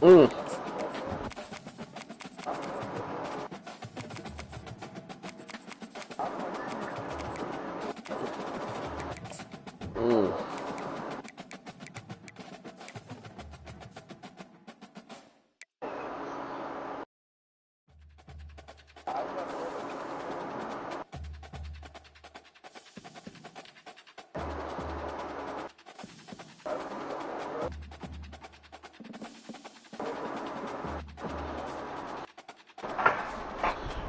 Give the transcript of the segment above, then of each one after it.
Mm. Mm.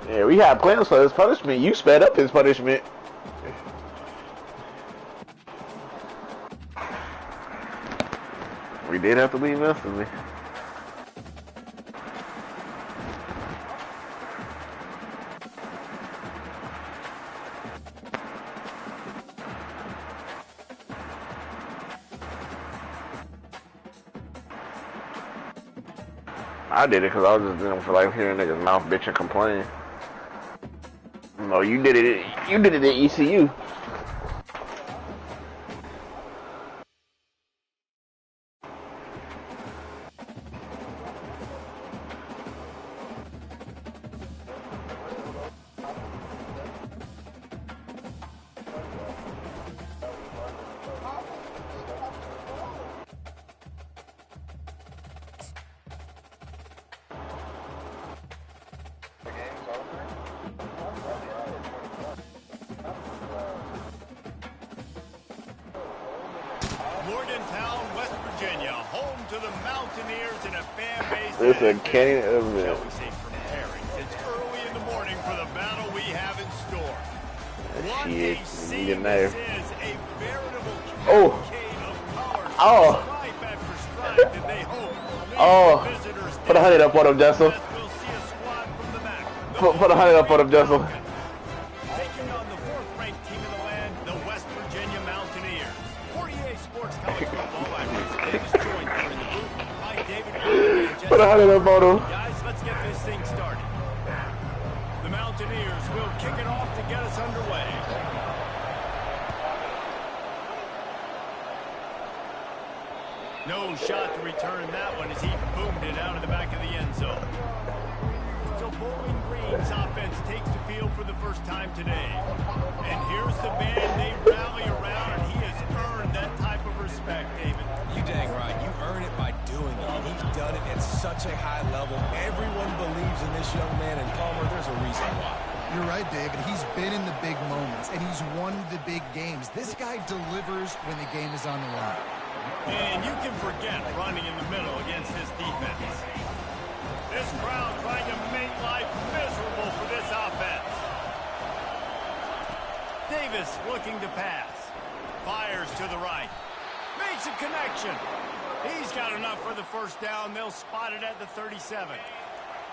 Yeah, we had plans for his punishment. You sped up his punishment. We did have to leave instantly. I did it because I was just didn't feel like hearing niggas mouth bitch and complain. No, you did it. You did it at ECU. Morgantown, West Virginia, home to the Mountaineers and a fan base. It's a canny event. Shall we say preparing? It's early in the morning for the battle we have in store. What a scene this is, a veritable cavalcade of colors, stripe after stripe, and they hope visitors put 100 up on him, Jessel. We'll see a squad from the MAC. Put 100 up on him, Jessel. Taking on the fourth-ranked team in the land, the West Virginia Mountaineers. 48 Sports College Football by Bruce Davis, joined here in the booth by David and Jesse. Put 100 up on him. Guys, let's get this thing started. The Mountaineers will kick it off to get us underway. No shot to return that one as he boomed it out of the back of the end zone. So Bowling Green's offense takes the field for the first time today. And here's the band they rally around, and he has earned that type of respect, David. You dang right. You earn it by doing it. And he's done it at such a high level. Everyone believes in this young man, and Palmer, there's a reason why. You're right, David. He's been in the big moments, and he's won the big games. This guy delivers when the game is on the line. And you can forget running in the middle against this defense. This crowd trying to make life miserable for this offense. Davis looking to pass. Fires to the right. Makes a connection. He's got enough for the first down. They'll spot it at the 37.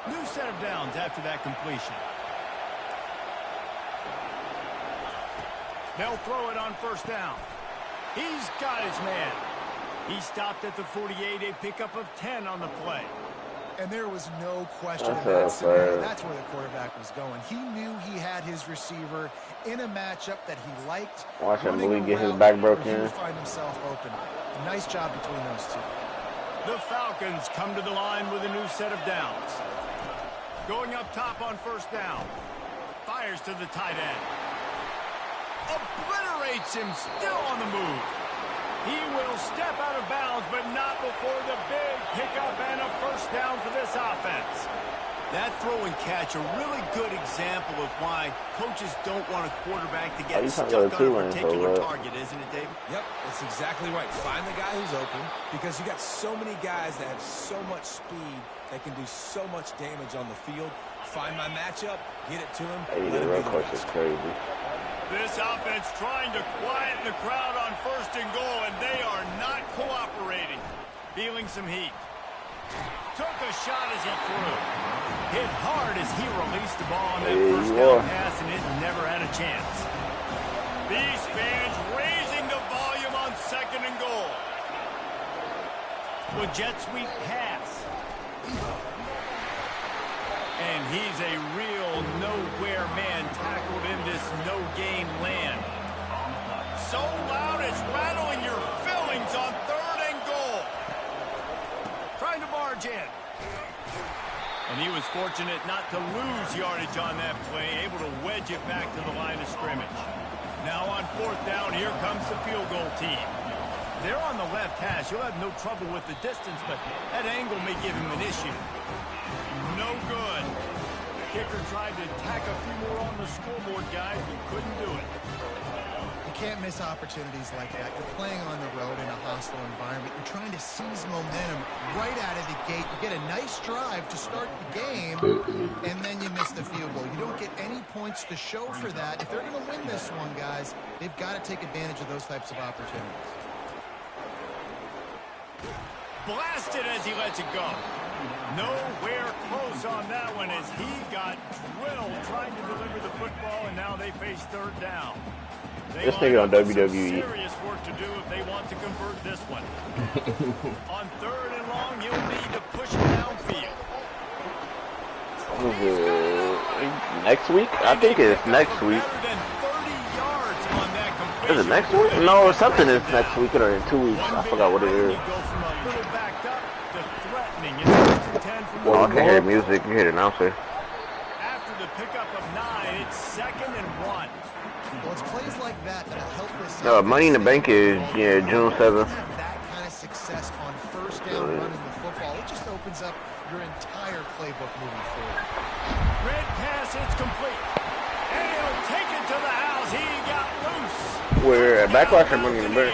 New set of downs after that completion. They'll throw it on first down. He's got his man. He stopped at the 48, a pickup of 10 on the play. And there was no question in that scenario. That's where the quarterback was going. He knew he had his receiver in a matchup that he liked. Watch him really get his back broken. He would find himself open. Nice job between those two. The Falcons come to the line with a new set of downs. Going up top on first down. Fires to the tight end. Obliterates him, still on the move. He will step out of bounds, but not before the big pickup and a first down for this offense. That throw and catch, a really good example of why coaches don't want a quarterback to get stuck on a particular target, isn't it, David? Yep, that's exactly right. Find the guy who's open, because you got so many guys that have so much speed that can do so much damage on the field. Find my matchup, get it to him. Hey, the real coach is crazy. This offense trying to quieten the crowd on first and goal, and they are not cooperating. Feeling some heat. Took a shot as he threw. Hit hard as he released the ball on that first down pass, and it never had a chance. These fans raising the volume on second and goal. With jet sweep pass. And he's a real nowhere man tackled in this no-gain land. So loud it's rattling your fillings on third and goal. Trying to barge in. fortunate not to lose yardage on that play, able to wedge it back to the line of scrimmage. Now on 4th down, here comes the field goal team. They're on the left hash. You'll have no trouble with the distance, but that angle may give him an issue. No good. The kicker tried to tack a few more on the scoreboard, guys, and couldn't do it. You can't miss opportunities like that. You're playing on the road in a hostile environment. You're trying to seize momentum right out of the gate. You get a nice drive to start the game, and then you miss the field goal. You don't get any points to show for that. If they're going to win this one, guys, they've got to take advantage of those types of opportunities. Blasted as he lets it go. Nowhere close on that one as he got drilled trying to deliver the football, and now they face 3rd down. This nigga on WWE. Serious work to do if they want to convert this one. On 3rd and long, you'll need to push it downfield. Next week? I think it's next week. Is it next week? No, something is next week or in 2 weeks. I forgot what it is. Well, I can hear music. You hear the announcer. After the pickup of 9, it's 2nd and 1. Well, it's plays like that that'll help this. No, Money in the Bank is June 7th. Have that kind of success on 1st down running the football. It just opens up your entire playbook moving forward. Red pass, it's complete. And he'll take it to the house. He got loose. We're at Backlash or Money in the Bank.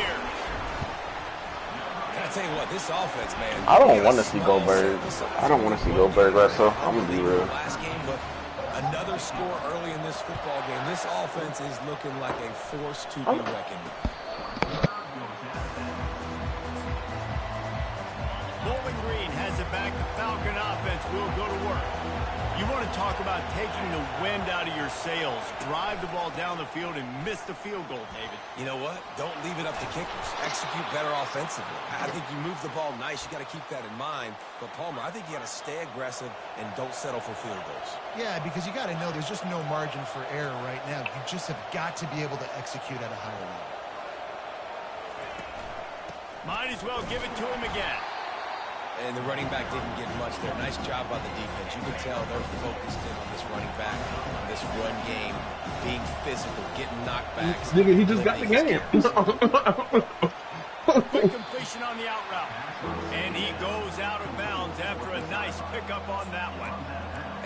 I tell you what, this offense, man. I don't want to see Goldberg. I don't want to see Goldberg wrestle. I'm gonna be real. Last game, but another score early in this football game. This offense is looking like a force to be reckoned with. Bowling Green has it back. The Falcon offense will go to work. You want to talk about taking the wind out of your sails. Drive the ball down the field and miss the field goal, David. You know what? Don't leave it up to kickers. Execute better offensively. I think you move the ball nice. You got to keep that in mind. But, Palmer, I think you got to stay aggressive and don't settle for field goals. Yeah, because you got to know there's just no margin for error right now. You just have got to be able to execute at a higher level. Might as well give it to him again. And the running back didn't get much there. Nice job by the defense. You can tell they're focused in on this running back, on this run game, being physical, getting knockbacks. Nigga, he just got the game. Quick completion on the out route. And he goes out of bounds after a nice pickup on that one.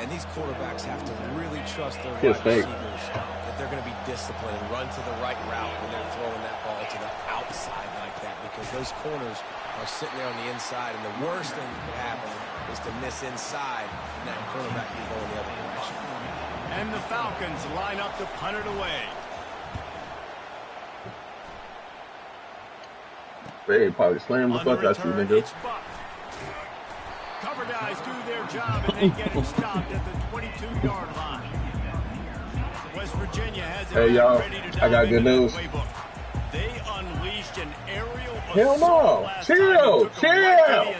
And these quarterbacks have to really trust their wide receivers that they're going to be disciplined and run to the right route when they're throwing that ball to the outside like that, because those corners are sitting there on the inside, and the worst thing that could happen is to miss inside and that quarterback can go in the other direction. And the Falcons line up to punt it away. They probably slammed the fuck out you, nigga. Cover guys do their job and they get it stopped at the 22-yard line. West Virginia has it ready to dive I got good news. Playbook. They unleashed an aerial Hell no! Chill!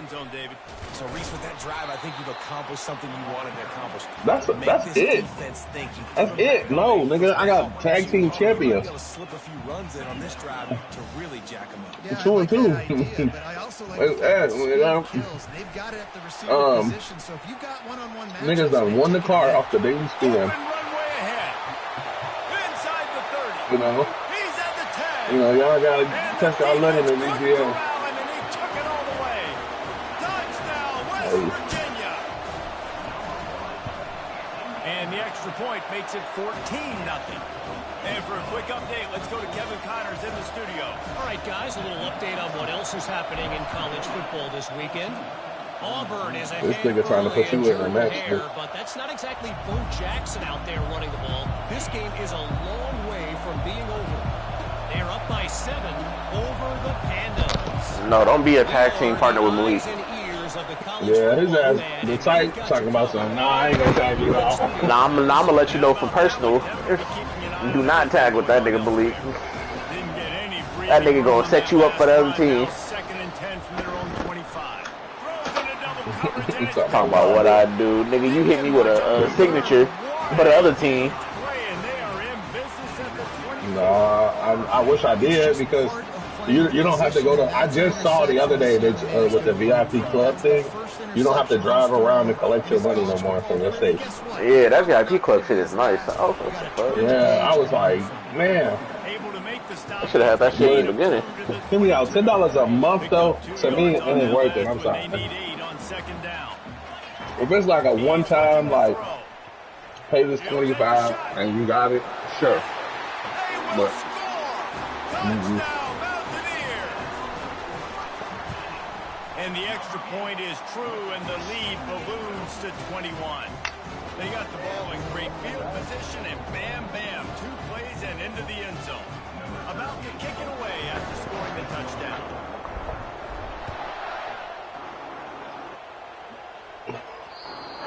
Zone, David. So, Reese, with that drive, I think you've accomplished something you wanted to accomplish. That's it. That's it. No, nigga, I got tag team champions. Slip a few runs in on this drive to really jack them up. Yeah, 2 and 2. They've got it at the receiver position, so if you got one-on-one matches, niggas done won the car off the day we scored. Runway ahead. Inside the 30. You know? He's at the 10. You know, y'all gotta test y'all letting in these DLs. Virginia. And the extra point makes it 14-0. And for a quick update, let's go to Kevin Connors in the studio. All right, guys, a little update on what else is happening in college football this weekend. Auburn is ahead. This nigga trying to put you in a match, but that's not exactly Bo Jackson out there running the ball. This game is a long way from being over. They're up by 7 over the Pandas. No, don't be a tag team partner with Malik. Yeah, his ass, the type, talking about something. Nah, I ain't gonna tag you out. Nah, I'm gonna let you know from personal. Do not tag with that nigga, Malik. That nigga gonna set you up for the other team. Talking about what I do. Nigga, you hit me with a signature for the other team. Nah, I wish I did, because You don't have to go to. I just saw the other day that with the VIP club thing, you don't have to drive around to collect your money no more from your station. Yeah, that VIP club shit is nice. Oh, yeah, I was like, man. I should have had that shit in the beginning. Hear me out. $10 a month though, to me, it ain't worth it. I'm sorry. If it's like a one-time, like, pay this $25 and you got it, sure. But. And the extra point is true, and the lead balloons to 21. They got the ball in great field position, and bam, bam, 2 plays and into the end zone. About to kick it away after scoring the touchdown.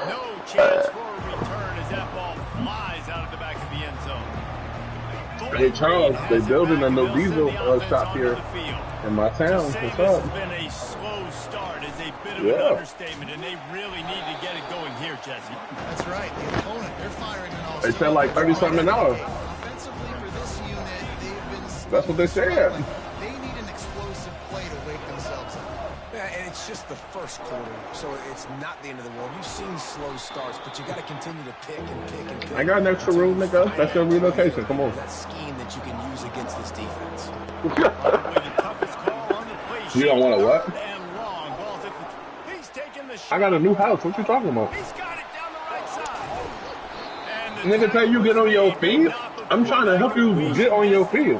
No chance for a return as that ball flies out of the back of the end zone. Hey Charles, they building a new diesel shop here in my town. What's up? This has been a slow start, is a bit of an understatement, and they really need to get it going here, Jesse. That's right. The opponent, they're firing on all They said like 30-something an hour. Offensively for this unit, they've been. That's what they said. They need an explosive play to wake themselves up. Yeah, and it's just the first quarter, so it's not the end of the world. You've seen slow starts, but you got to continue to pick and pick and pick. I got an extra room, nigga. That's your relocation. Come on. That scheme that you can use against this defense. You don't want a what? I got a new house. What you talking about? Nigga, tell you get on your feet. I'm trying to help you get on your feet.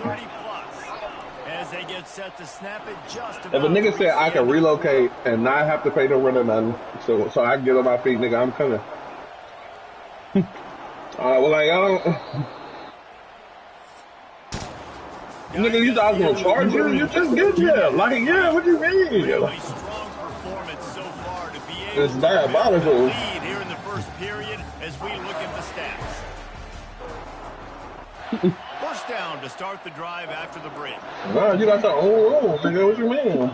If a nigga said I can relocate and not have to pay no rent or nothing, so I can get on my feet, nigga, I'm coming. Well, like, I don't. Nigga, you thought I was gonna charge you? You just get here. Like, yeah, what do you mean? Really strong performance so far to be able It's diabolical. lead here in the first period as we look at the stats. First down to start the drive after the break. Nah, you got the old rule, nigga. What you mean?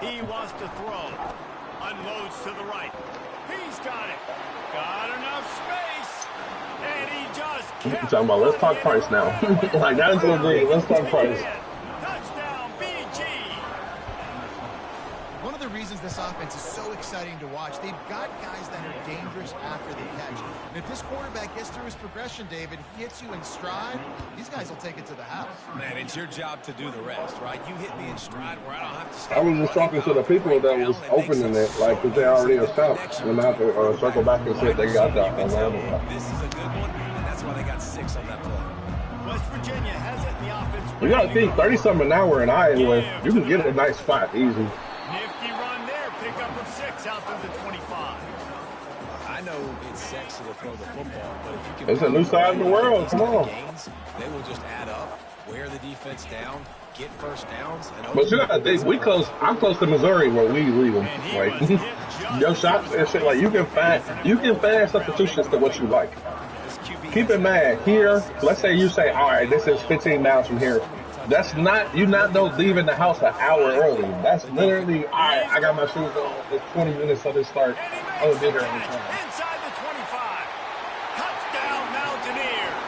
He wants to throw. Unloads to the right. He's got it. Got enough space. And he just kept You talking about, let's talk price now. Like, that's what agree. Let's talk price. Touchdown, BG. One of the reasons this offense is so exciting to watch, they've got guys that are dangerous after the catch. And if this quarterback gets through his progression, David, he hits you in stride, these guys will take it to the house. Man, it's your job to do the rest, right? You hit me in stride where I don't have to stay. I was just talking to the people that was opening it, like, because they already are stopped. And I have to circle back and say they got that. This is a good one, and that's why they got 6 on that play. West Virginia has it in the offense. You gotta think, 30-something an hour in Iowa, you can get a nice spot easy. Nifty run there. Pick up of 6 out to the 25. I know it's sexy to throw the football, but if you can... It's a new side of the world. Come on. Gains, they will just add up, wear the defense down, get first downs. And But you gotta think, I'm close to Missouri where we leave them. Like, your shots and shit, like, you can find substitutions to what you like. Keep in mind, here, let's say you say, all right, this is 15 miles from here. That's not, you're not leaving the house an hour early. That's literally, all right, I got my shoes on. It's 20 minutes till this start. I'm gonna be there on time. Inside the 25. Touchdown Mountaineers.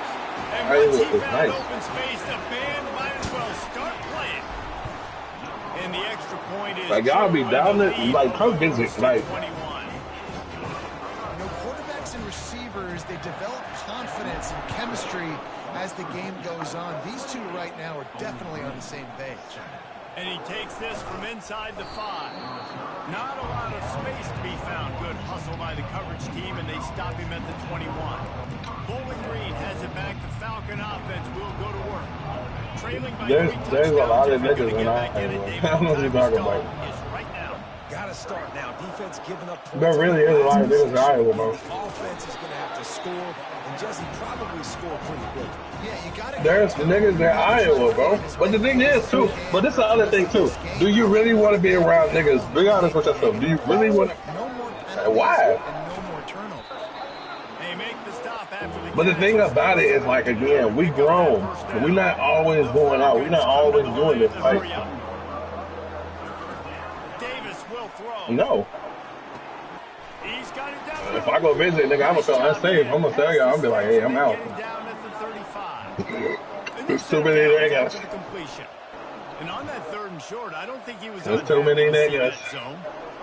And Right, once he it was found nice. open space, the band might as well start playing. And the extra point is... Like, y'all be down there, like, come visit, like. 21. You know, quarterbacks and receivers, they develop confidence and chemistry as the game goes on. These two right now are definitely on the same page. And he takes this from inside the 5. Not a lot of space to be found. Good hustle by the coverage team, and they stop him at the 21. Bowling Green has it back. The Falcon offense will go to work. Trailing by There's 3 a lot of touchdowns. niggas in Iowa. I don't know what you're talking about. Is right now. Gotta start now. Defense giving up points. There really is a lot of niggas in Iowa, bro. The offense is going to have to score, and Jesse probably score pretty quick. Yeah, you gotta. There's niggas in Iowa, bro. But the thing is, too, but this is the other thing, too. Do you really want to be around niggas? Be honest with yourself. Do you really want to? No more penalties Why? and no more turnovers. They make the stop after the But the thing about it is, like, again, we grown. We're not always going out. We're not always doing this. Like, Davis will throw. no. He's got it down. If I go visit, nigga, I'm going to feel unsafe. I'm going to tell y'all, I'm going to be like, hey, I'm out. Down at the 35. And There's too many niggas. And on that 3rd and short, I don't think he was. There's too many niggas.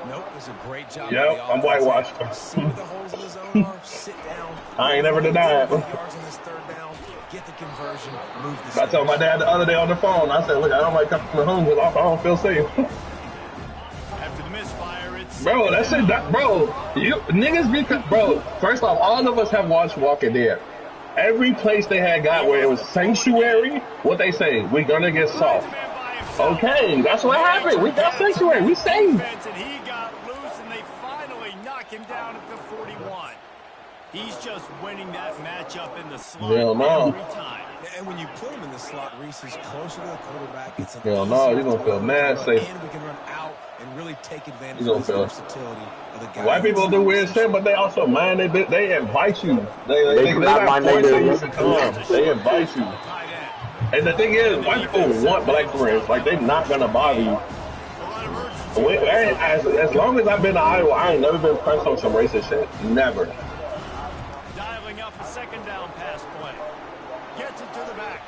Nope, it was a great job. Yep, I'm whitewashed. See where the holes in the zone are, sit down. I ain't never denied. Yards on this 3rd down, get the conversion, move the I told my dad the other day on the phone, I said, look, I don't like coming home because I don't feel safe. After the misfire, it's Bro, that shit, bro, you niggas be, bro, first off, all of us have watched Walking Dead. Every place they had got where it was sanctuary, what they say, we gonna get soft. Okay, that's what happened. We got sanctuary. We saved. And he got loose, and they finally knock him down at the 41. He's just winning that matchup in the slot every time. And when you put him in the slot, Reese is closer to the quarterback. It's hell no, you're gonna feel mad safe. And we can run out and really take advantage of the versatility of the guy. White people do weird shit, but they also mind they invite you. They not mind they do. They invite you. And the thing is, white people want black friends. Like, they're not going to bother you. As long as I've been to Iowa, I ain't never been pressed on some racist shit. Never. Dialing up a 2nd down pass play. Gets it to the back.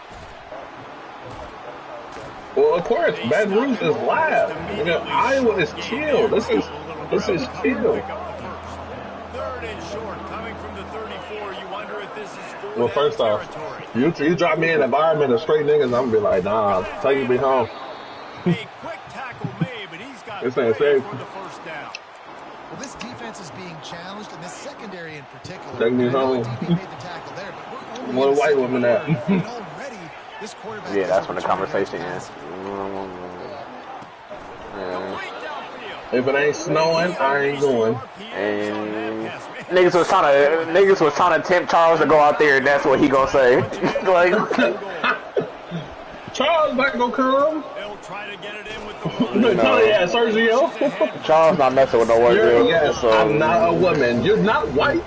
Well, of course, Baton Rouge is live. You know, Iowa is chill. This is chill. 3rd and short, coming from the 34. You wonder if this is full. Well, first off, you drop me in an environment of straight niggas, I'm gonna be like, nah, tell you to be home. A quick tackle made, but he's got this ain't safe. for the 1st down. Well, this defense is being challenged, and this secondary in particular. Take me home. What a white woman at? Yeah, that's when the conversation is. If it ain't snowing, I ain't going. And niggas was trying to tempt Charles to go out there, and that's what he gonna say. Like, Charles not gonna come. They'll try to get it in with the Sergio. Charles not messing with no white girl. Yes, so. I'm not a woman. You're not white.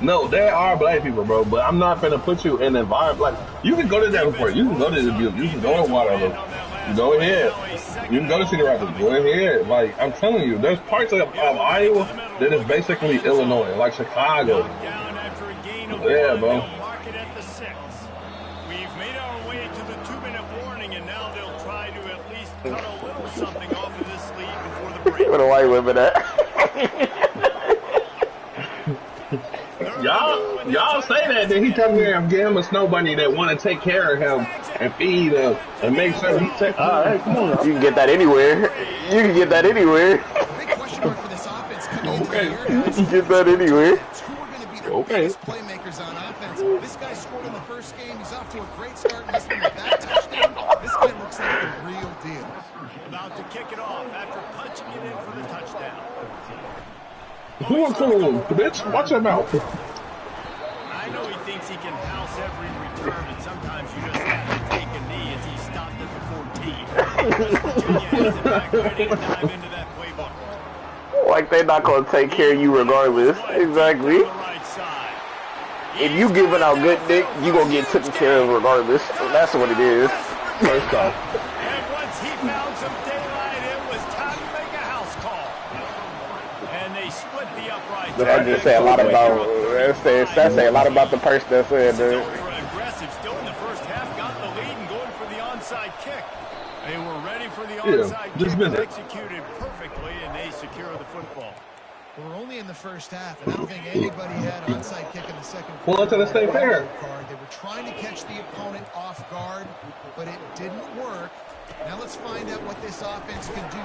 No, there are black people, bro, but I'm not gonna put you in an environment like you can go to Davenport, you can go to Dubuque, you can go to Waterloo. Go ahead. You can go to Cedar Rapids. Go ahead. Like, I'm telling you, there's parts of Iowa that is basically Illinois, like Chicago. Yeah, bro. We've made our way to the 2-minute warning, and now they'll try to at least cut a little something off of this lead before the break. Where the white women at? Y'all say that, then he come here and give him a snow bunny that want to take care of him and feed him and make sure he take. All right, come on. You can get that anywhere. You can get that anywhere. Okay. You can get that anywhere. Okay. Playmakers on offense. This guy scored in the 1st game. He's off to a great start. And this one with that touchdown. This guy looks like the real deal. About to kick it off after punching it in for the touchdown. Who will call him? Bitch, watch your mouth. I know he thinks he can house every return, and sometimes you just have to take a knee as he stopped at the 14. Virginia is back ready to dive into that playbook. Like they're not gonna take care of you regardless. Exactly. If you giving out good dick, you gonna get taken care of regardless. That's what it is. First off. And once he found some daylight, it was time to make a house call. And they split the upright. That just say a lot about. That say a lot about the person that said that. Aggressive, still in the 1st half, got the lead and going for the onside kick. They were ready for the onside kick and executed perfectly, and they secure the football. We're only in the 1st half, and I don't think anybody had onside kick in the 2nd quarter. Well, until the state fair. They were trying to catch the opponent off guard, but it didn't work. Now let's find out what this offense can do.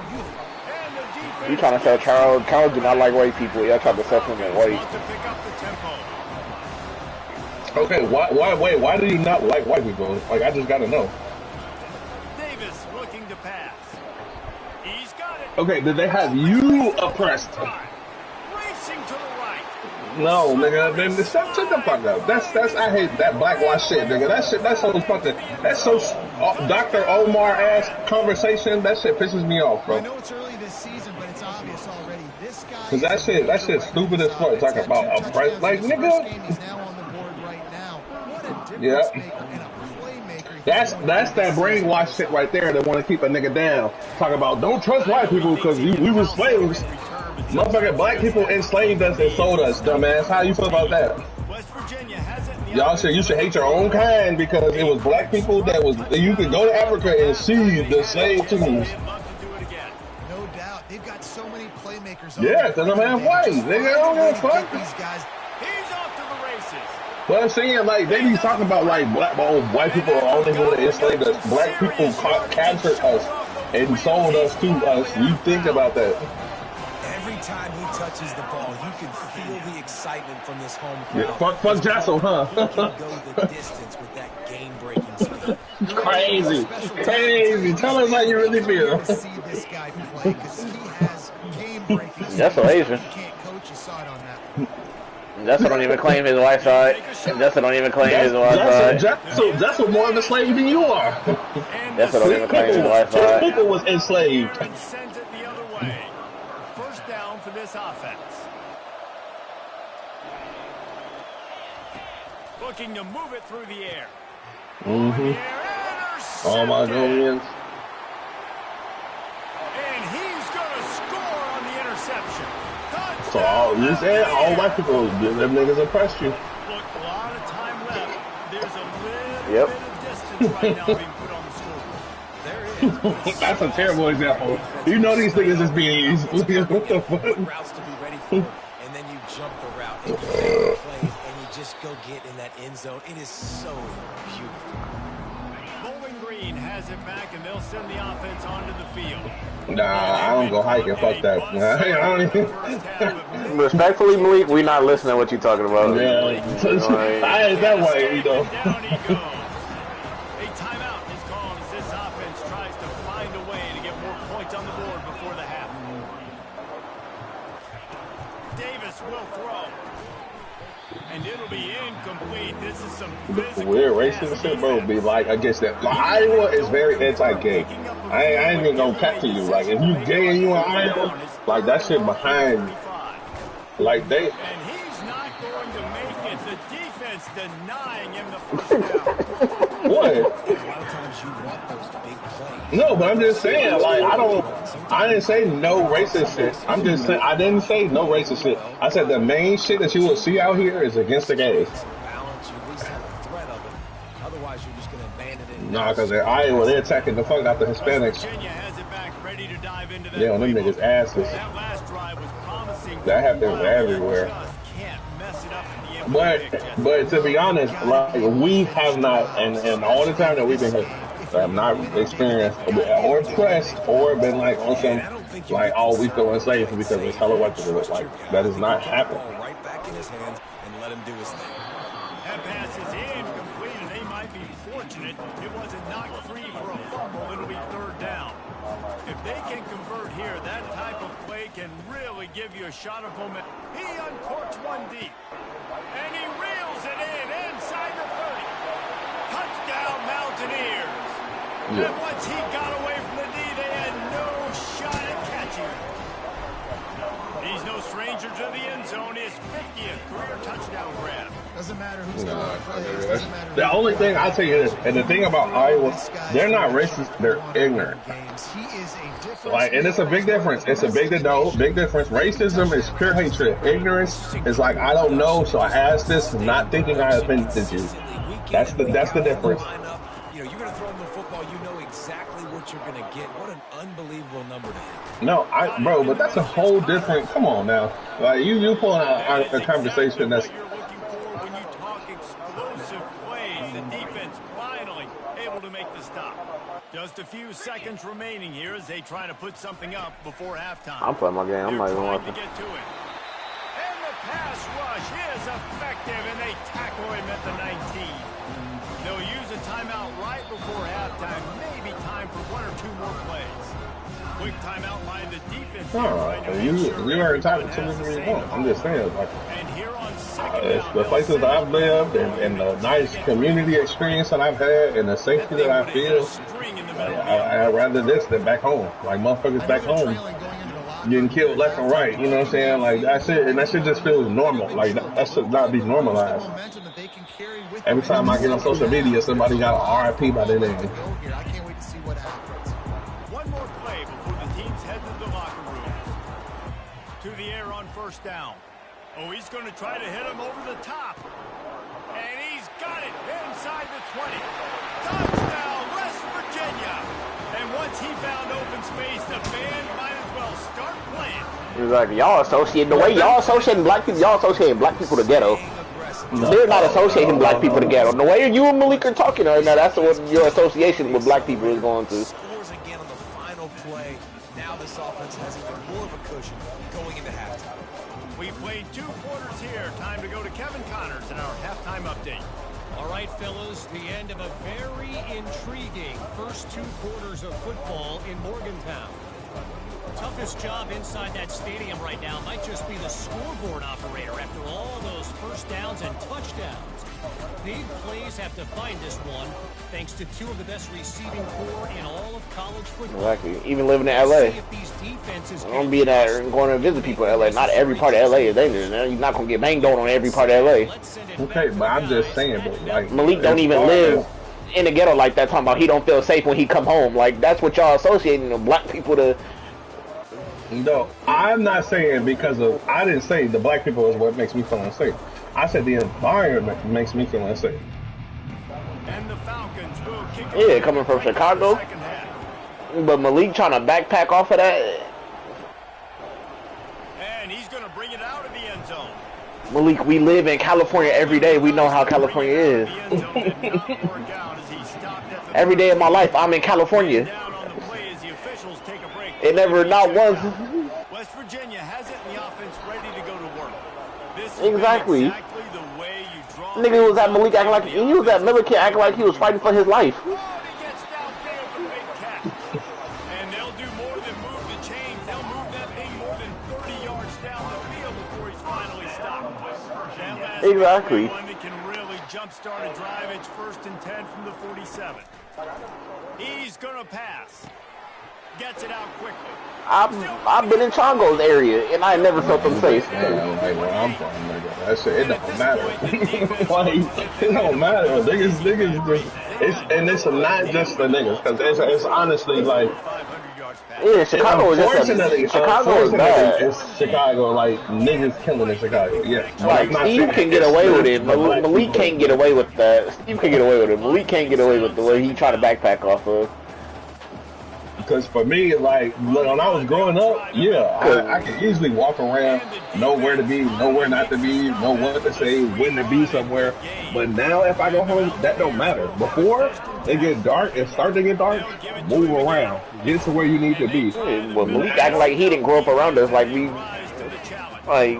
You trying to say Charles do not like white people. Y'all trying to set him at white. Okay, why do you not like white people? Like, I just gotta know. Davis looking to pass. He's got it. Okay, did they have you oppressed? Racing to the right. No, nigga, then shut the fuck up. That's I hate that blackwash shit, nigga. That's so fucking, that's so Dr. Omar ass conversation. That shit pisses me off, bro. I know it's early this season, but it's obvious already. This guy. Cause that shit stupid as fuck. Talk about oppressed, like nigga. Yeah. That's that brainwash shit right there that want to keep a nigga down. Talk about don't trust white people because we were slaves. Motherfucking black people enslaved us and sold us, dumbass. How you feel about that? West Virginia has it in the Y'all said you should hate your own kind because it was black people that was. You could go to Africa and see the slave teams. No doubt, they've got so many playmakers. Yeah, because I'm halfway. They don't give a fuck. These guys. He's off to the races. But I'm saying, like, they be talking about, like, white people are only going to enslave us. Black people captured us and sold us to us. You think about that. Every time he touches the ball, you can feel the excitement from this home crowd. Yeah, fuck Jassel, huh? He can go the distance with that game-breaking speed. Crazy. Tell us how you really feel. See this guy play because he has game-breaking speed. That's Asian. You can't coach a side on that. Jassel don't even claim his white side. Jassel don't even claim his white side. Jassel more of a slave than you are. Jassel don't even claim his white side. People was enslaved. Sends it the other way. First down for this offense. Looking to move it through the air. Oh my goodness. And he's going to score on the interception. So you said all white people, them niggas oppressed you. Look, a lot of time left. There's a little bit of distance right now being put on the scoreboard. There is. That's a terrible example. You know these niggas is being used. What the fuck? Routes to be ready for, and then you jump the route and you make plays and you just go get in that end zone. It is so beautiful. Bowling Green has it back, and they'll send the offense onto the field. Nah, I don't go hiking. Fuck that. I don't even. Respectfully, Malik, we not listening to what you talking about. Yeah, I ain't that way, you know. Down he goes. A timeout is called as this offense tries to find a way to get more points on the board before the half. Davis will throw. And it'll be incomplete. This is some Weird racist shit, bro. Be like, I guess that Iowa is very anti-gay. I ain't even gonna cut to you. Like, if you gay and you in Iowa, like that shit behind you. Like they. And he's not going to make it. The defense denying him the first down. What? A lot of times you want those big plays. No, but I'm just saying, like, I didn't say no racist shit. I'm just saying, I didn't say no racist shit. I said the main shit that you will see out here is against the gays. Balance, you at least have a threat of it. Otherwise, you're just going to abandon it. Nah, because in Iowa, they're attacking the fuck out the Hispanics. Virginia has it back, ready to dive into that. Yeah, on them niggas' asses. That last drive was promising. That happens everywhere. Just can't mess it up in the But to be honest, like, we have not, and all the time that we've been here, have not experienced or pressed or been like on some like, oh, we feel enslaved because it's hella white people. Like, that has not happened. Right back in his hands and let him do his thing. That pass is incomplete, and they might be fortunate it wasn't knocked free for a fumble. It'll be third down. If they can convert here, that type of play can really give you a shot of momentum. He uncorks one deep, and he reels it in inside the 30. Touchdown, Mountaineers. Yeah. And once he got away from the knee, they had no shot at catching him. He's no stranger to the end zone. His 50th career touchdown grab. Doesn't matter who's going to play. Doesn't matter. The only thing I'll tell you is, and the thing about Iowa, they're not racist, they're ignorant. He is a difference. Like, and it's a big difference. It's a big difference. Racism is pure hatred. Ignorance is like, I don't know, so I asked this, not thinking I offended you. That's the difference. You know, you're going to throw him the football, you know exactly what you're going to get. What an unbelievable number to hit. No, bro, but that's a whole different. Come on now, like you pulling out a conversation that's. You're looking for when you talk explosive plays. The defense finally able to make the stop. Just a few seconds remaining here as they try to put something up before halftime. I'm playing my game. I'm not even watching. To get to it. And the pass rush is effective, and they tackle him at the 19. They'll use a timeout right before halftime. Maybe time for one or two more plays. Quick timeout by the defense. You are entitled to whatever you want. I'm just saying, like, And here on second it's down, the places I've lived and the nice community experience that I've had and the safety that I feel. I'd rather this than back home. Like, motherfuckers back home getting killed left and right. You know what I'm saying? Like, that's it. And that shit just feels normal. Like, that should not be normalized. Every time I get on social media, somebody got an RIP by their name. I can't wait to see what happens. one more play before the teams head to the locker room. To the air on first down. Oh, he's going to try to hit him over the top. And he's got it inside the 20. Touchdown, West Virginia. And once he found open space, the band might as well start playing. Exactly. Y'all associate the way y'all associating black people. Y'all associating black people to ghetto. They're not associating black people to ghetto. The way you and Malik are talking right now, that's what your association with black people is going to. Scores again on the final play. Now this offense has even more of a cushion going into halftime. We played 2 quarters here. Time to go to Kevin Connors in our halftime update. All right, fellas, the end of a very intriguing first 2 quarters of football in Morgantown. Toughest job inside that stadium right now might just be the scoreboard operator after all those first downs and touchdowns. Big plays have defined this one, thanks to 2 of the best receiving corps in all of college football. Exactly. Even living in LA. I'm being there and going to visit people in LA. Not every part of LA is dangerous. Man. You're not gonna get banged on every part of LA. Okay, but I'm just saying, but like Malik don't even live in the ghetto like that. Talking about he don't feel safe when he come home. Like that's what y'all associating the black people to. No, I'm not saying because of. I didn't say the black people is what makes me feel unsafe. I said the environment makes me feel unsafe. And the Falcons will kick Yeah, coming from Chicago. But Malik trying to backpack off of that. And he's going to bring it out of the end zone. Malik, we live in California every day. We know how California is. Every day of my life, I'm in California. It never, not once. West Virginia has it in the offense ready to go to work. This Exactly. the way you draw. Nigga was at Malik acting like he was at Miller Kid acting like he was fighting for his life. Oh, he gets downfield for the big catch. And they'll do more than move the chains. They'll move that thing more than 30 yards down the field before he's finally stopped. That last Exactly. one that can really jumpstart a drive. It's 1st and 10 from the 47. He's gonna pass. Gets it out quickly. I've been in Chongo's area and I never felt them safe. Like where I'm from, nigga. That shit, it don't matter. Like, it don't matter. Niggas just, it's not just the niggas, because it's honestly like. Yeah, Chicago is just Chicago is bad. It's Chicago, like niggas killing in Chicago. Yeah, like Steve can get away with it. Malik can't get away with that. Steve can get away with it. Malik can't get away with the way he try to backpack off of. Because for me, like, when I was growing up, yeah, I could easily walk around, know where to be, know where not to be, know what to say, when to be somewhere. But now, if I go home, that don't matter. Before it get dark, it start to get dark, move around, get to where you need to be. Well, Malik acting like he didn't grow up around us, like we, like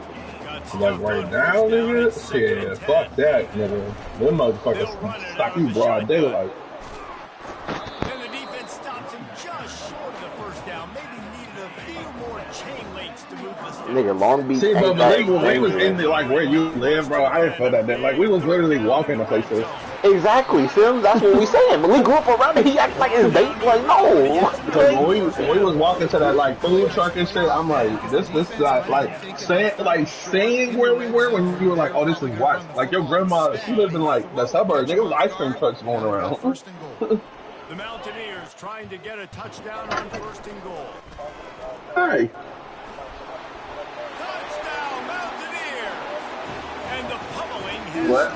right now, nigga, yeah, fuck that, nigga. Them motherfuckers stop you broad daylight. Nigga, Long Beach. See, but we was in the, like, where you live, bro. I didn't feel that. Like, we was literally walking to places. Exactly, Sims. That's what we saying. When we grew up around it, he acted like his date. Like, no. Because when we was walking to that, like, food truck and shit, I'm like, this like saying where we were when you were like, oh, this is what? Like, your grandma, she lived in, like, the suburbs. There was ice cream trucks going around. The Mountaineers trying to get a touchdown on 1st and goal. Hey. What?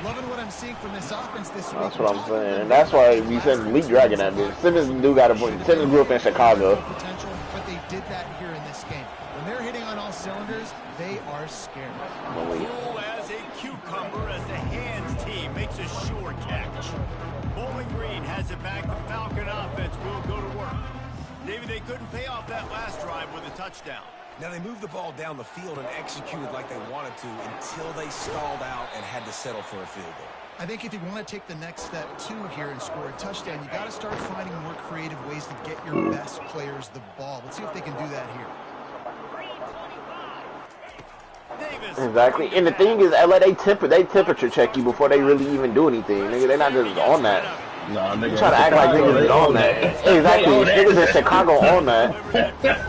Loving what I'm seeing from this offense this week. That's what I'm saying. And that's why we said Lee dragging that bitch. Simmons do got a point. Simmons grew up in Chicago. Potential, but they did that here in this game. When they're hitting on all cylinders, they are scared. Cool as a cucumber as the hands team makes a sure catch. Bowling Green has it back. The Falcon offense will go to work. David, they couldn't pay off that last drive with a touchdown. Now, they moved the ball down the field and executed like they wanted to until they stalled out and had to settle for a field goal. I think if you want to take the next step, too, here and score a touchdown, you got to start finding more creative ways to get your best players the ball. Let's see if they can do that here. Exactly. And the thing is, LA, they temperature check you before they really even do anything. Nigga, they're not just on that. No, nigga. You try to act like niggas is on that. Exactly. Niggas in Chicago on that.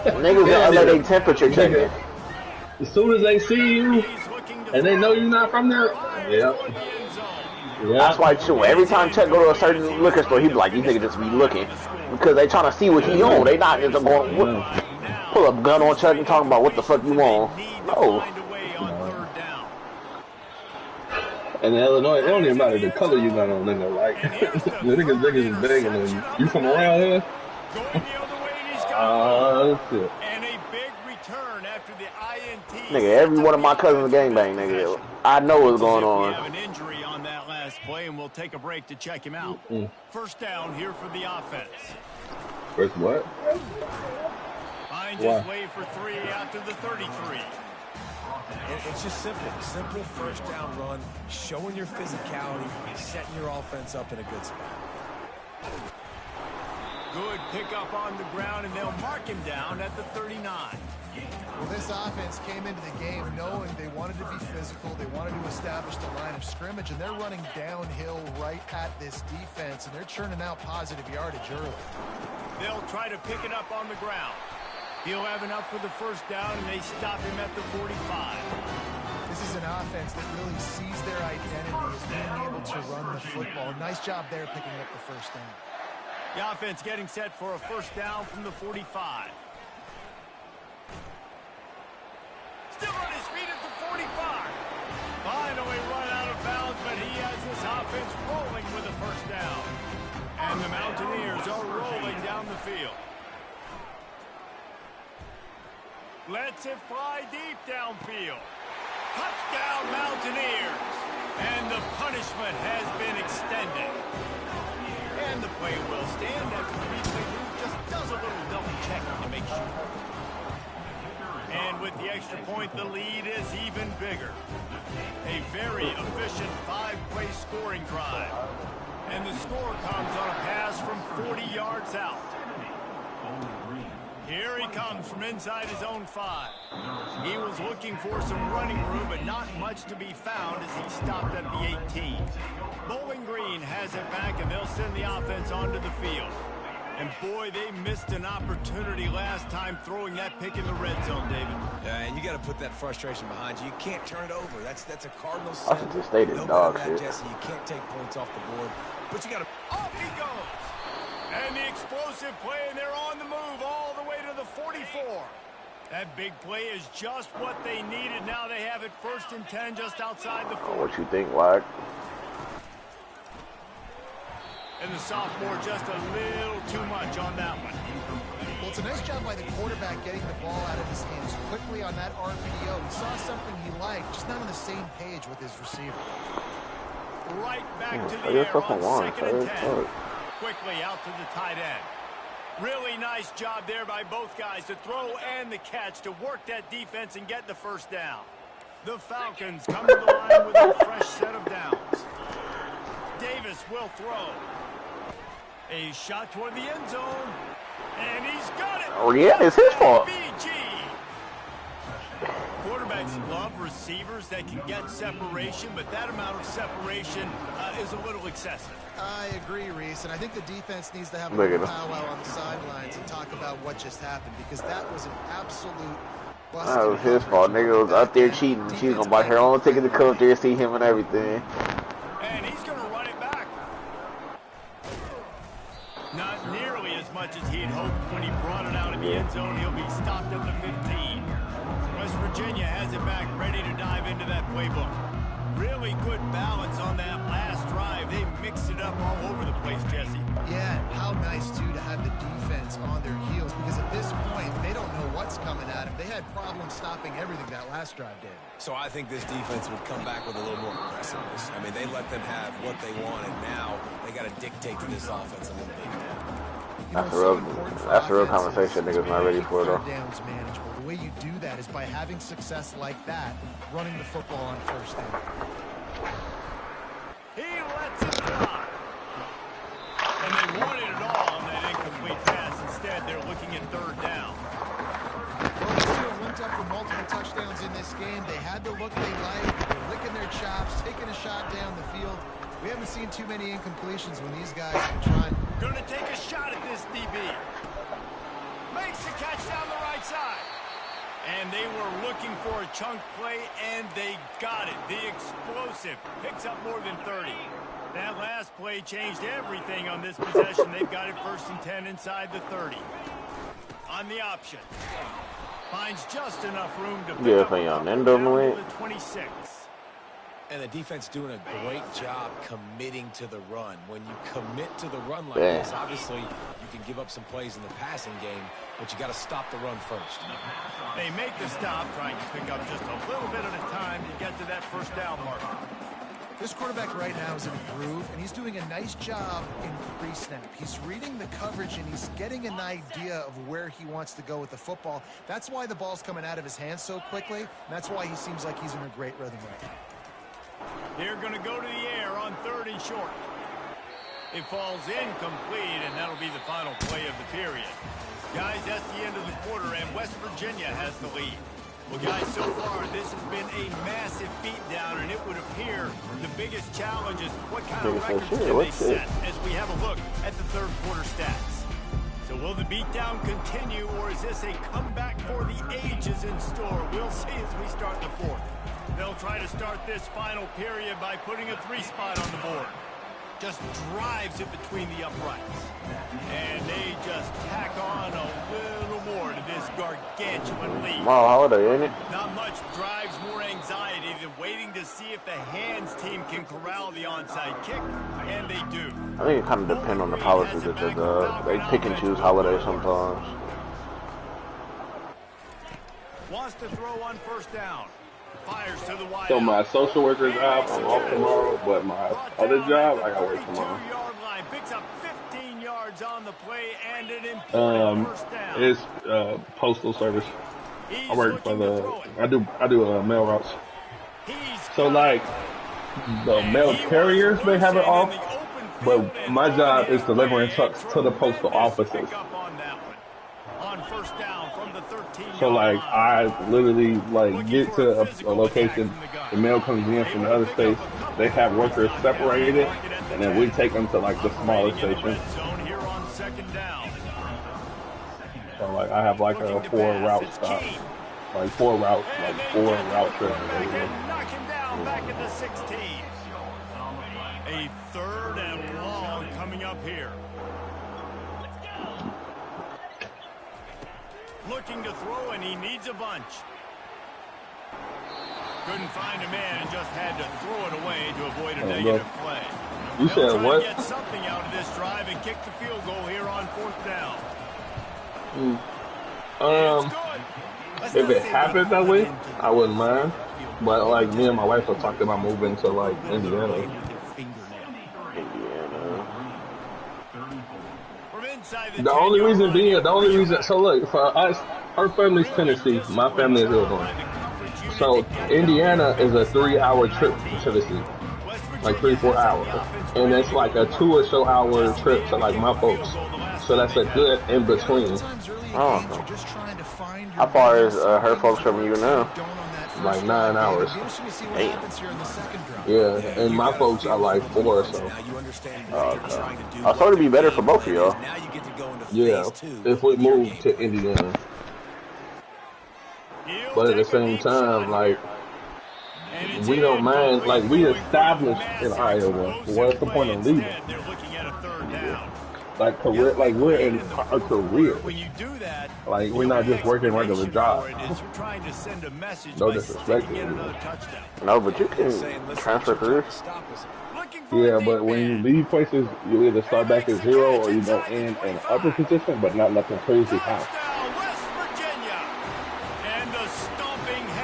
Niggas in LA, they temperature checking. As soon as they see you and they know you're not from there, yeah. That's why, too, every time Chuck go to a certain liquor store, he be like, these niggas just be looking. Because they trying to see what he on. They not just going, pull up gun on Chuck and talking about what the fuck you want. No. And in Illinois, it don't even matter the color you got on, nigga. Like, the niggas is begging on you. You from around here? Going the other way, and he's got Shit. and a big return after the INT. Nigga, every one of my cousins gangbang, nigga. I know what's going on. We have an injury on that last play, and we'll take a break to check him out. First down here for the offense. First what? Find his way for 3 after the 33. It's just simple. Simple first down run, showing your physicality, setting your offense up in a good spot. Good pickup on the ground, and they'll mark him down at the 39. Well, this offense came into the game knowing they wanted to be physical. They wanted to establish the line of scrimmage, and they're running downhill right at this defense, and they're churning out positive yardage early. They'll try to pick it up on the ground. He'll have enough for the first down, and they stop him at the 45. This is an offense that really sees their identity as being able to run the football. Nice job there picking up the first down. The offense getting set for a first down from the 45. Still on his feet at the 45. Finally run out of bounds, but he has this offense rolling with a first down. And the Mountaineers are rolling down the field. Lets it fly deep downfield. Touchdown Mountaineers. And the punishment has been extended. And the play will stand after the replay group just does a little double checking to make sure. And with the extra point, the lead is even bigger. A very efficient 5-play scoring drive. And the score comes on a pass from 40 yards out. Here he comes from inside his own 5. He was looking for some running room, but not much to be found as he stopped at the 18. Bowling Green has it back, and they'll send the offense onto the field. And boy, they missed an opportunity last time throwing that pick in the red zone, David. Yeah, and you got to put that frustration behind you. You can't turn it over. That's a Cardinal sin. That's just stated dog shit. Jesse, you can't take points off the board, but you got to. Off he goes. And the explosive play, and they're on the move all the way to the 44. That big play is just what they needed. Now they have it 1st and 10 just outside the 40. What you think, Wag? And the sophomore just a little too much on that one. Well, it's a nice job by the quarterback getting the ball out of his hands quickly on that RPO. He saw something he liked, just not on the same page with his receiver. Right back to the air on 2nd and 10. Quickly out to the tight end. Really nice job there by both guys to throw and the catch to work that defense and get the first down. The Falcons come to the line with a fresh set of downs. Davis will throw. A shot toward the end zone. And he's got it. Oh, yeah, it's his fault. BG. Quarterbacks love receivers that can get separation, but that amount of separation is a little excessive. I agree, Reese, and I think the defense needs to have a powwow on the sidelines and talk about what just happened, because that was an absolute busted. That was his fault. Nigga was out there cheating. She's gonna buy her own ticket to come up there, see him and everything. And he's gonna run it back. Not nearly as much as he'd hoped when he brought it out in the end zone. He'll be stopped at the 15. West Virginia has it back, ready to dive into that playbook. Really good balance on that last drive. They mixed it up all over the place, Jesse. Yeah, how nice, too, to have the defense on their heels, because at this point, they don't know what's coming at them. They had problems stopping everything that last drive did. So I think this defense would come back with a little more aggressiveness. I mean, they let them have what they want, and now they got to dictate to this offense a little bit. That's a real conversation niggas not ready for, though. Downs manageable. The way you do that is by having success like that, running the football on first down. He lets it fly. And they wanted it all on that incomplete pass. Instead, they're looking at 3rd down. Well, these two have linked up for multiple touchdowns in this game. They had the look they liked. They're licking their chops, taking a shot down the field. We haven't seen too many incompletions when these guys have been trying. Going to take a shot at this DB. Makes the catch down the right side. And they were looking for a chunk play, and they got it. The explosive picks up more than 30. That last play changed everything on this possession. They've got it 1st and 10 inside the 30. On the option. Finds just enough room to pick up the 26. And the defense doing a great job committing to the run. When you commit to the run like this, obviously you can give up some plays in the passing game, but you got to stop the run first. They make the stop, trying to pick up just a little bit at a time to get to that first down mark. This quarterback right now is in a groove, and he's doing a nice job in pre-snap. He's reading the coverage, and he's getting an idea of where he wants to go with the football. That's why the ball's coming out of his hands so quickly, and that's why he seems like he's in a great rhythm right now. They're going to go to the air on 3rd and short. It falls incomplete, and that'll be the final play of the period. Guys, that's the end of the quarter, and West Virginia has the lead. Well, guys, so far, this has been a massive beatdown, and it would appear the biggest challenge is what kind of record can they set as we have a look at the third quarter stats. So will the beatdown continue, or is this a comeback for the ages in store? We'll see as we start the fourth. They'll try to start this final period by putting a 3-spot on the board. Just drives it between the uprights. And they just tack on a little more to this gargantuan lead. Wow, Holiday, ain't it? Not much drives more anxiety than waiting to see if the hands team can corral the onside kick, and they do. I think it kind of depends on the policies because they pick and choose Holiday sometimes. Wants to throw on 1st down. Fires to the wide. So my social worker job, I'm off tomorrow, but my other job, I gotta work tomorrow. Picks up 15 yards on the play and an important first down. It's postal service. I work for I do mail routes. So like the mail carriers, they have it off, but my job is delivering trucks to the postal offices. On 1st down from the 13. So like I literally like get to a location, the mail comes in from the other states, they have workers separated, and then we take them to like the smaller station. So like I have like a 4 route stop, like 4 route trips. Knock him down back at the 16. A 3rd and long coming up here. Looking to throw, and he needs a bunch. Couldn't find a man and just had to throw it away to avoid a negative play. You said what? Get something out of this drive and kick the field goal here on 4th down. If it happened that way, I wouldn't mind. But like me and my wife have talked about moving to like Indiana. The only reason, so look, for us, our family's Tennessee, my family is Illinois. So Indiana is a 3-hour trip to Tennessee, like 3-4 hours, and it's like a 2 or so hour trip to like my folks. So that's a good in between. Oh, how far is her folks from you now? Like 9 hours. Damn. Yeah, and my folks are like 4 or so. Okay. I thought it'd be better for both of y'all. Yeah, if we move to Indiana. But at the same time, like, we don't mind, like, we established in Iowa. What's the point of leaving? Like, career, like, we're in a career. Like, we're not just working regular jobs. No disrespect to you. No, but you can transfer careers. Yeah, but when you leave places, you either start back at 0 or you go in an upper position, but not nothing crazy high.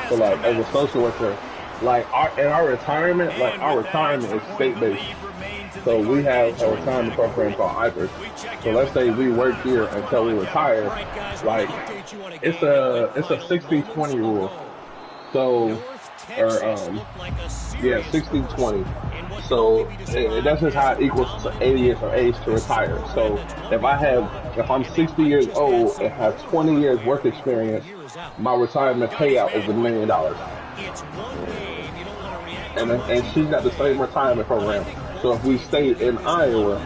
So, like, as a social worker, like, our retirement is state-based. So we have a retirement program called IPERS. So let's say we work here until we retire. Like, it's a 60-20 rule. So, or 60-20. So that's just how it equals to 80 years of age to retire. So if I'm 60 years old and have 20 years work experience, my retirement payout is $1 million. And she's got the same retirement program. So if we stay in Iowa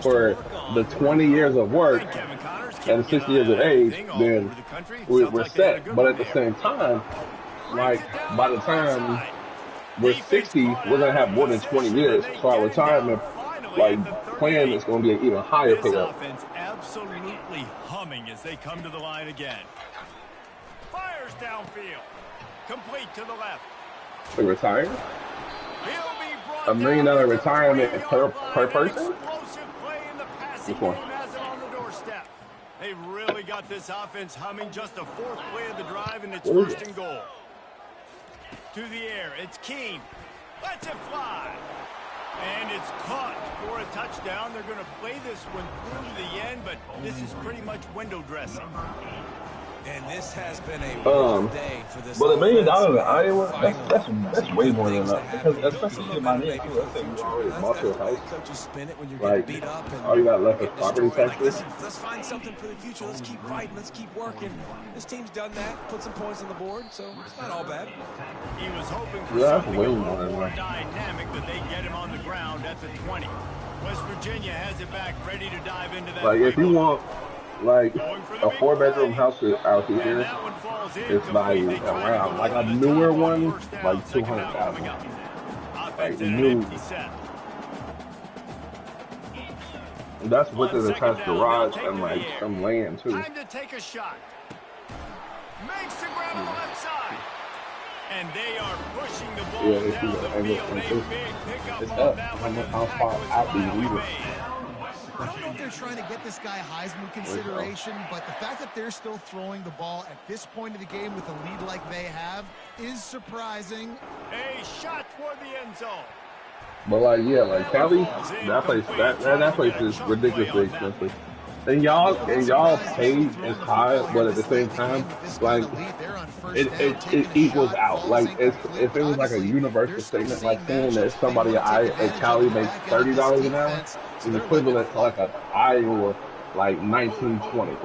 for the 20 years of work and 60 years of age, then we're set. But at the same time, like, by the time we're 60, we're going to have more than 20 years. So our retirement, like, plan is going to be an even higher payout. Absolutely humming as they come to the line again. Fires downfield. Complete to the left. We retire? $1 million retirement per person? Which one? They really got this offense humming. Just the fourth play of the drive, and it's first and goal. To the air, it's Keene. Lets it fly. And it's caught for a touchdown. They're going to play this one through to the end, but this is pretty much window dressing. And this has been a rough day for this. But $1 million in Iowa, that's way more than enough. Because especially in my name too, let's say you already bought your house. Like, all you got left is property taxes. Let's find something for the future. Let's keep fighting. Let's keep working. This team's done that. Put some points on the board, so it's not all bad. He was hoping for something a little more dynamic, but they get him on the ground at the 20. West Virginia has it back, ready to dive into that. Like if you want. Like a 4-bedroom house out here, it's value around. Like a newer one, like 200,000. Like new. That's with an attached garage and like some land too. Time to take a shot. Makes the grab on the left side. And they are pushing the ball down the field. A big pickup on that one. How far out these leaders. I don't know if they're trying to get this guy Heisman consideration, but the fact that they're still throwing the ball at this point of the game with a lead like they have is surprising. A shot toward the end zone. But like, yeah, like Cali, that place is ridiculously expensive. And y'all pay as high, but at the same time, like it equals out. Like if it was like a universal statement, like saying that somebody at Cali makes $30 an hour, is equivalent to like an Iowa like 1920.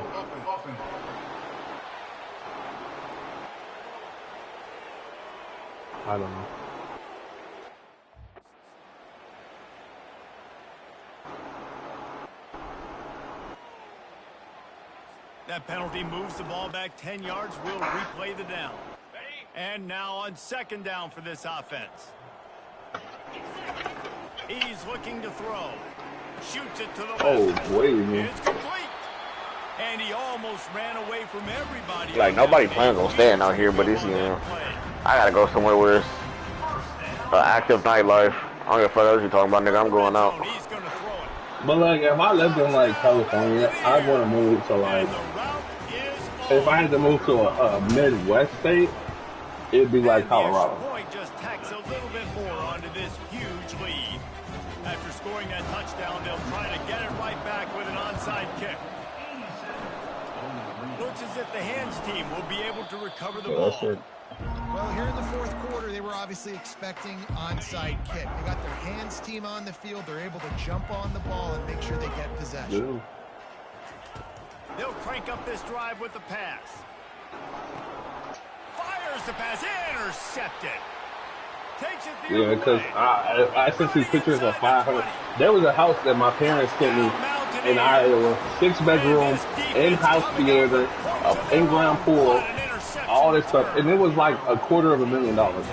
I don't know. That penalty moves the ball back 10 yards. We'll replay the down. And now on second down for this offense. He's looking to throw. Shoots it to the left. Oh, boy, man. It's complete. And he almost ran away from everybody. Like, nobody plans on staying out here, but it's, you know, I gotta go somewhere where it's active nightlife. I don't give a fuck what you're talking about, nigga. I'm going out. He's going to throw it. But like, if I lived in like California, I'd want to move to like. If I had to move to a Midwest state, it'd be like Colorado. Point just tacks a little bit more onto this huge lead. After scoring that touchdown, they'll try to get it right back with an onside kick. Looks as if the hands team will be able to recover the ball. Well, here in the fourth quarter, they were obviously expecting onside kick. They got their hands team on the field. They're able to jump on the ball and make sure they get possession. Yeah. They'll crank up this drive with the pass. Fires the pass. Intercepted. Takes it the Yeah, because I sent you pictures of 500. There was a house that my parents sent me in Iowa. 6-bedroom, in-house theater, in-ground pool, all this stuff. And it was like $250,000.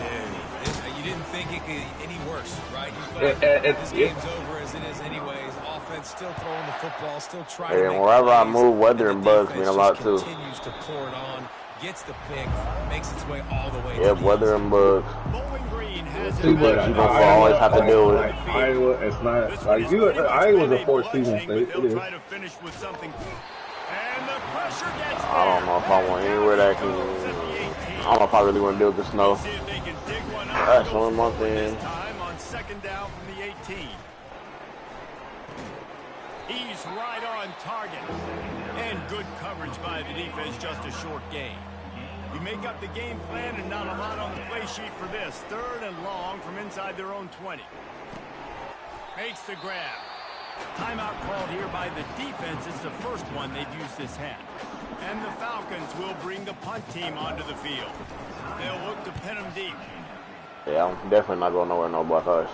You didn't think it could any worse, right? This game's over as it is anyways. Offense still throwing the football, still trying to make wherever I move, weather and bugs mean a lot too. Continues to pour it on, gets the pick, makes its way all the way. Yep, weather and bugs. But you don't always have to deal with it. Iowa, it's not like Iowa's a 4th-season state. It is. I don't know if I want anywhere that can. I don't know if I really want to deal with the snow. That's 1 month in. On second down from the 18. He's right on target. And good coverage by the defense, just a short gain. You make up the game plan and not a lot on the play sheet for this. 3rd and long from inside their own 20. Makes the grab. Timeout called here by the defense. It's the first one they've used this half. And the Falcons will bring the punt team onto the field. They'll look to pin them deep. Yeah, I'm definitely not going nowhere, no black ice.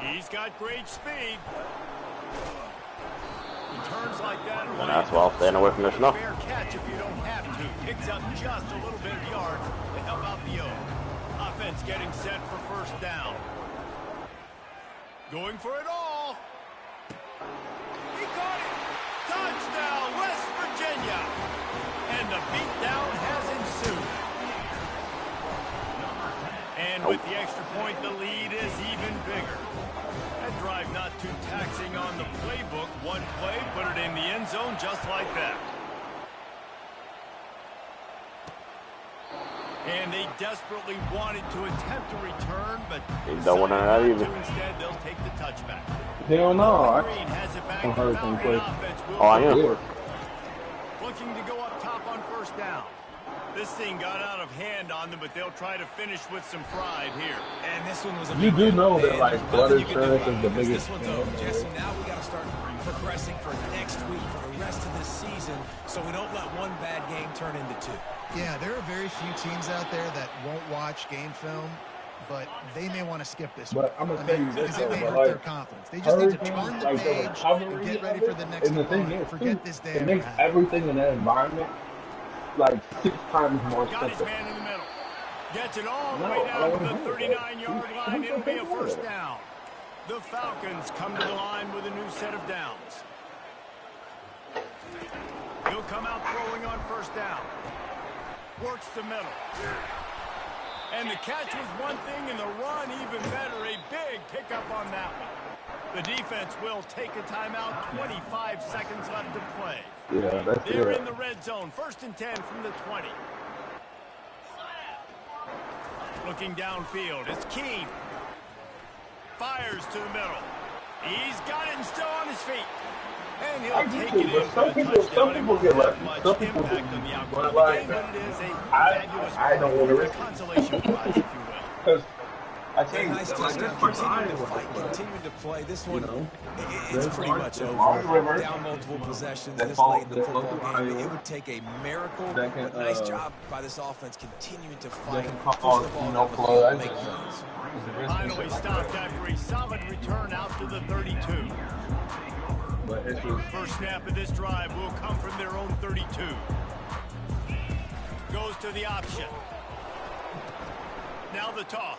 He's got great speed. He turns like that. And that's why I'll stay away from the snow. Fair catch if you don't have to. Picks up just a little bit of yards to help out the O. Offense getting set for first down. Going for it all. He caught it. Touchdown, West Virginia. And the beatdown has ensued. And with the extra point, the lead is even bigger. That drive not too taxing on the playbook. One play, put it in the end zone just like that. And they desperately wanted to attempt a return, but they don't want to either. Instead, they'll take the touchback. Hell no. Green has it back. Oh, I am. Looking to go up top on first down. This thing got out of hand on them, but they'll try to finish with some pride here. And this one was a You do know that, like, blood insurance is the biggest thing. Jesse, now we got to start progressing for next week, for the rest of this season, so we don't let one bad game turn into two. Yeah, there are very few teams out there that won't watch game film, but they may want to skip this one. But I'm going to tell you this, because it may hurt their confidence. They just need to turn the page and get ready for the next opponent. Forget this day. It makes everything in that environment like 6 times more Got his expensive. man in the middle. Gets it all the way down to the 39-yard line. It'll be a first down. The Falcons come to the line with a new set of downs. He'll come out throwing on first down. Works the middle. And the catch was one thing, and the run even better. A big pickup on that one. The defense will take a timeout. 25 seconds left to play. Yeah, that's They're in the red zone. 1st and 10 from the 20. Looking downfield. It's Keene. Fires to the middle. He's got it and still on his feet. And he'll take it in for the touchdown. Some people get lucky. Some people Impact on the outcome of the like game, but it is a fabulous I don't want to risk it. consolation prize, if you will. Because I tell you, Nice like, touchdown. this person I Continuing to want fight, to play. continuing to play. This one, You know, it's pretty much over. Down multiple possessions this late in the football game. It would take a miracle, but nice job by this offense continuing to fight, push the ball down the field, and make plays. Finally stopped after a solid return out to the 32. First snap of this drive will come from their own 32. Goes to the option. Now the toss.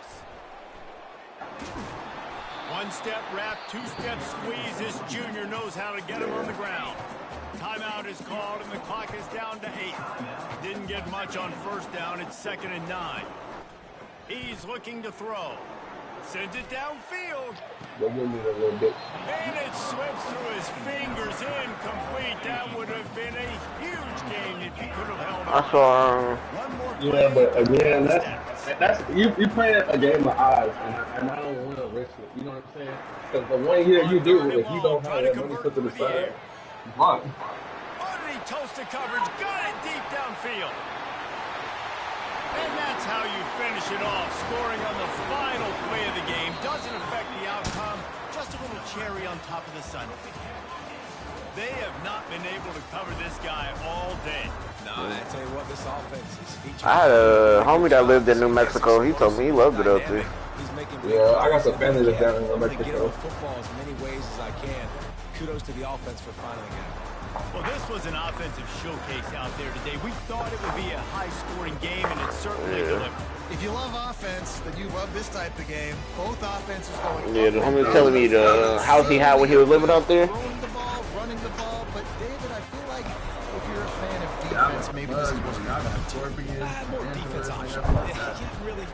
One step wrap, 2-step squeeze. This junior knows how to get him on the ground. Timeout is called and the clock is down to 8. Didn't get much on first down. It's 2nd and 9. He's looking to throw. Sends it downfield. And it slips through his fingers, incomplete. That would have been a huge game if he could have held I on. saw. Yeah, but again, that's you playing a game of odds, and I don't want to risk it. You know what I'm saying? Because the one year you do, if you don't have that money put to the side, run. Underneath toasted coverage, got it deep downfield. And that's how you finish it off. Scoring on the final play of the game doesn't affect the outcome. Just a little cherry on top of the sundae. They have not been able to cover this guy all day. No, I tell you what, this offense is featured. I had a homie that lived in New Mexico. He told me he loved it up there. He's making Yeah, I got some family that's down in New I'm gonna get Mexico. on football as many ways as I can. Kudos to the offense for finding it. Well, this was an offensive showcase out there today. We thought it would be a high-scoring game, and it certainly delivered. If you love offense, then you love this type of game. Both offenses going. Yeah, the homie was telling me the house he had when he was living out there. Throwing the ball, running the ball, but David, I feel like if you're a fan of defense, maybe this is what you're about. More defense option. Yeah, really.